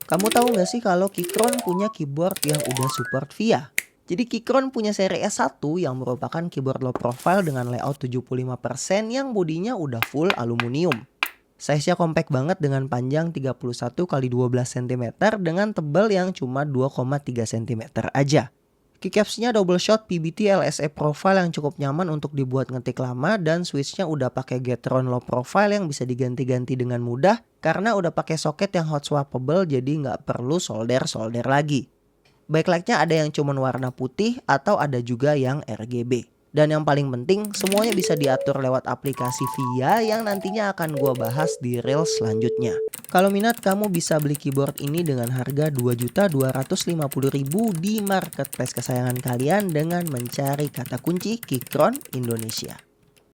Kamu tahu nggak sih kalau Keychron punya keyboard yang udah support VIA? Jadi Keychron punya seri S1 yang merupakan keyboard low profile dengan layout 75% yang bodinya udah full aluminium. Size-nya compact banget dengan panjang 31 kali 12 cm dengan tebal yang cuma 2,3 cm aja. Keycaps-nya double shot PBT LSA profile yang cukup nyaman untuk dibuat ngetik lama, dan switch-nya udah pakai Gateron low profile yang bisa diganti-ganti dengan mudah karena udah pakai soket yang hot swappable, jadi nggak perlu solder-solder lagi. Backlight-nya ada yang cuma warna putih atau ada juga yang RGB. Dan yang paling penting, semuanya bisa diatur lewat aplikasi VIA yang nantinya akan gua bahas di reels selanjutnya. Kalau minat, kamu bisa beli keyboard ini dengan harga Rp2.250.000 di marketplace kesayangan kalian dengan mencari kata kunci Keychron Indonesia.